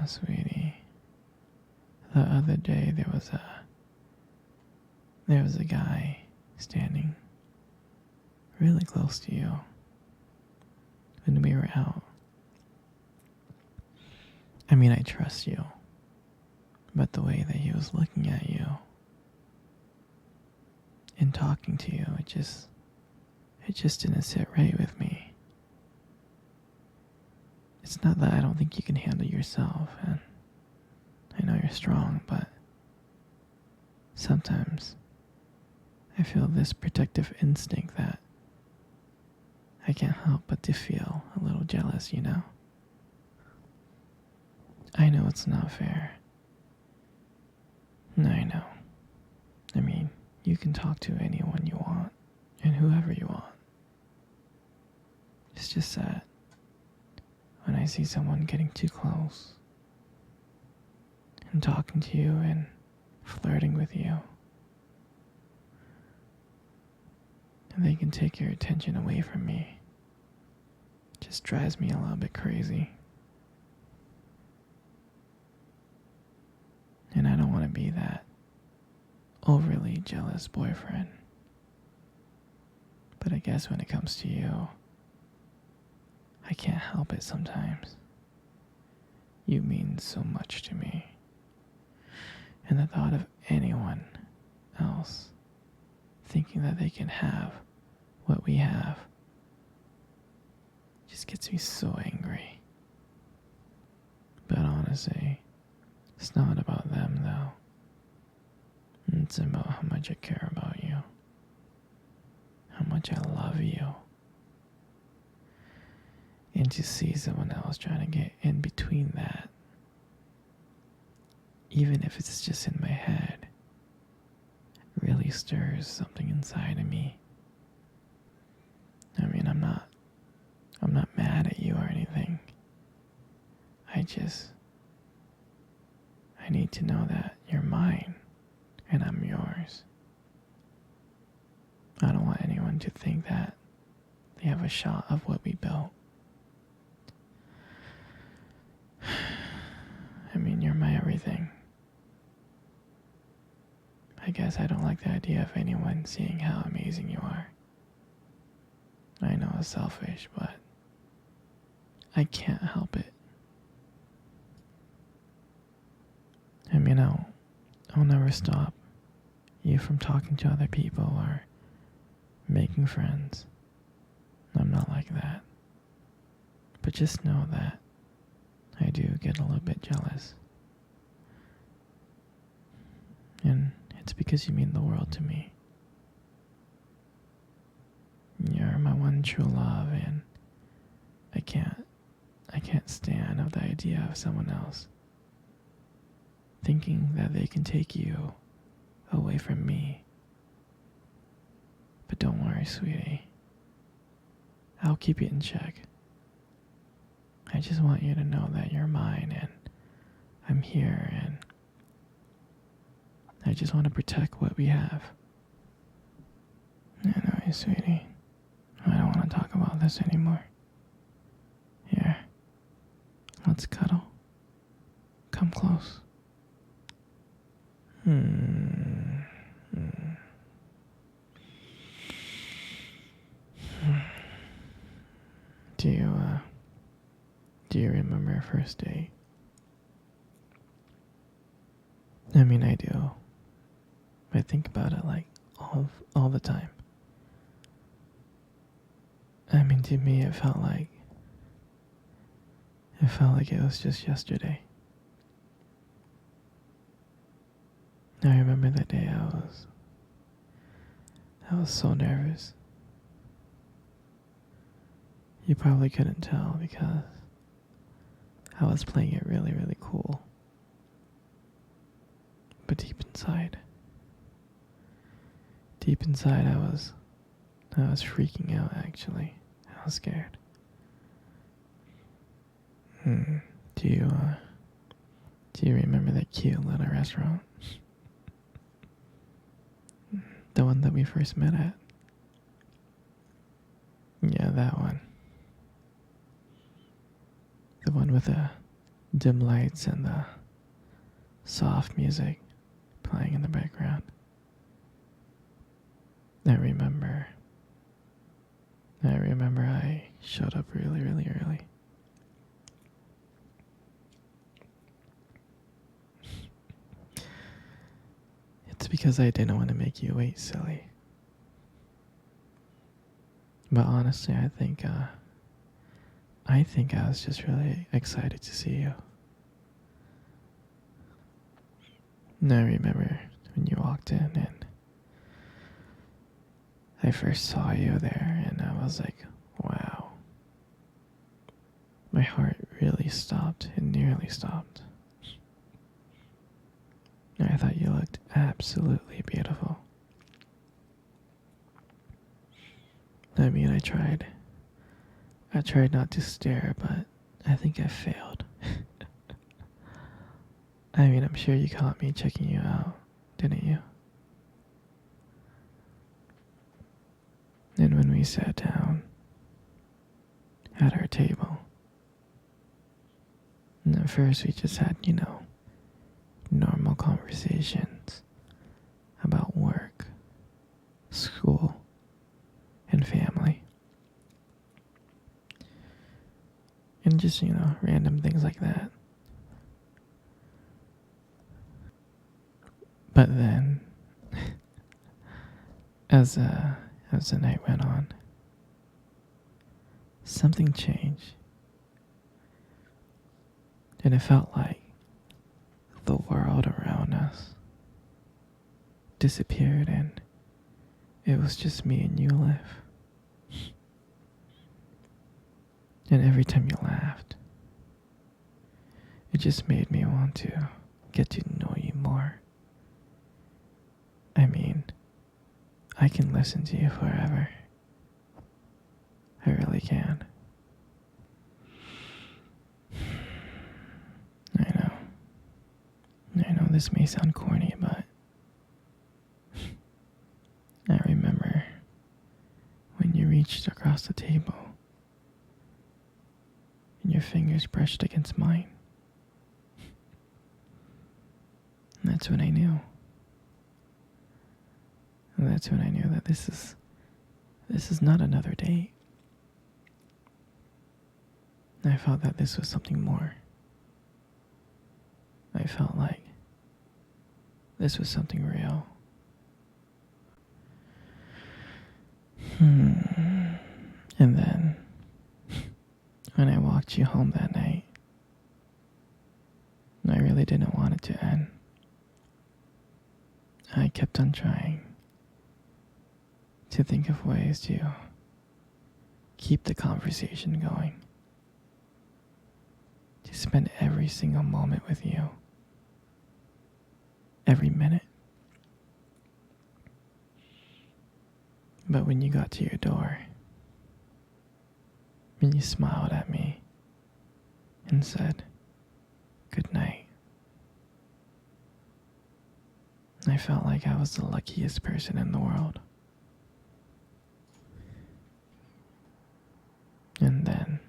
Sweetie, the other day there was a guy standing really close to you when we were out. I mean, I trust you, but the way that he was looking at you and talking to you, it just didn't sit right with me. It's not that I don't think you can handle yourself, and I know you're strong, but sometimes I feel this protective instinct that I can't help but to feel a little jealous, you know? I know it's not fair. I know. I mean, you can talk to anyone you want and whoever you want. It's just that when I see someone getting too close and talking to you and flirting with you, and they can take your attention away from me, it just drives me a little bit crazy. And I don't want to be that overly jealous boyfriend. But I guess when it comes to you, I can't help it sometimes. You mean so much to me. And the thought of anyone else thinking that they can have what we have just gets me so angry. But honestly, it's not about them though. It's about how much I care about you. How much I love you. And to see someone else trying to get in between that, even if it's just in my head, really stirs something inside of me. I mean, I'm not mad at you or anything. I need to know that you're mine and I'm yours. I don't want anyone to think that they have a shot of what we built. I mean, you're my everything. I guess I don't like the idea of anyone seeing how amazing you are. I know it's selfish, but I can't help it. I mean, I'll never stop you from talking to other people or making friends. I'm not like that. But just know that I do get a little bit jealous. And it's because you mean the world to me. You're my one true love, and I can't stand of the idea of someone else thinking that they can take you away from me. But don't worry, sweetie. I'll keep you in check. I just want you to know that you're mine and I'm here, and I just want to protect what we have. Anyway, sweetie, I don't want to talk about this anymore. Here, let's cuddle. Come close. Do you remember our first date? I mean, I do. I think about it like all the time. I mean, to me, it felt like it was just yesterday. I remember that day I was so nervous. You probably couldn't tell because I was playing it really, really cool. But deep inside, I was freaking out actually. I was scared. Do you remember that cute little restaurant? The one that we first met at? Yeah, that one. The one with dim lights and the soft music playing in the background. I remember I showed up really, really early. It's because I didn't want to make you wait, silly. But honestly, I think I was just really excited to see you. And I remember when you walked in and I first saw you there and I was like, wow. My heart really stopped. It nearly stopped. And I thought you looked absolutely beautiful. I mean, I tried not to stare, but I think I failed. I mean, I'm sure you caught me checking you out, didn't you? And when we sat down at our table, and at first we just had, normal conversations about work, school, and family. And just, random things like that. But then, as the night went on, something changed. And it felt like the world around us disappeared and it was just me and you left. And every time you laughed, it just made me want to get to know you more. I mean, I can listen to you forever. I really can. I know this may sound corny, but I remember when you reached across the table and your fingers brushed against mine. And that's when I knew. And that's when I knew that this is not another date. I felt that this was something more. I felt like this was something real. And then, when I walked you home that night, I really didn't want it to end. I kept on trying to think of ways to keep the conversation going, to spend every single moment with you, every minute. But when you got to your door, when you smiled at me and said, "Good night," I felt like I was the luckiest person in the world. And then,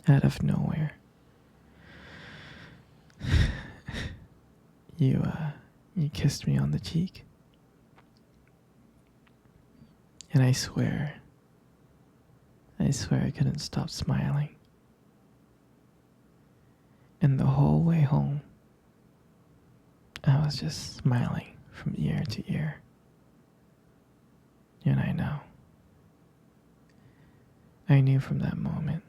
out of nowhere, you kissed me on the cheek. And I swear I couldn't stop smiling. And the whole way home, I was just smiling from ear to ear. And I knew from that moment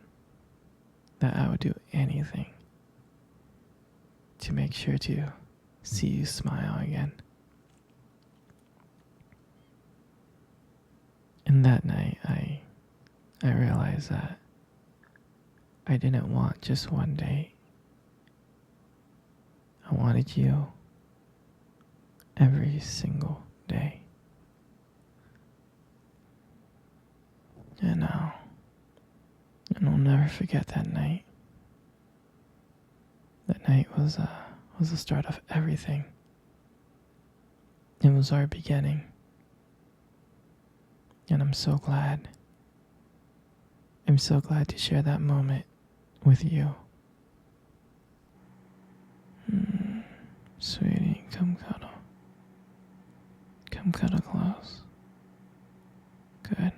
that I would do anything to make sure to see you smile again. And that night, I realized that I didn't want just one date. I wanted you every single day. And I'll never forget that night. That night was the start of everything. It was our beginning. And I'm so glad to share that moment with you. Sweetie, come cuddle. Come cuddle close. Good.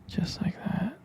Just like that.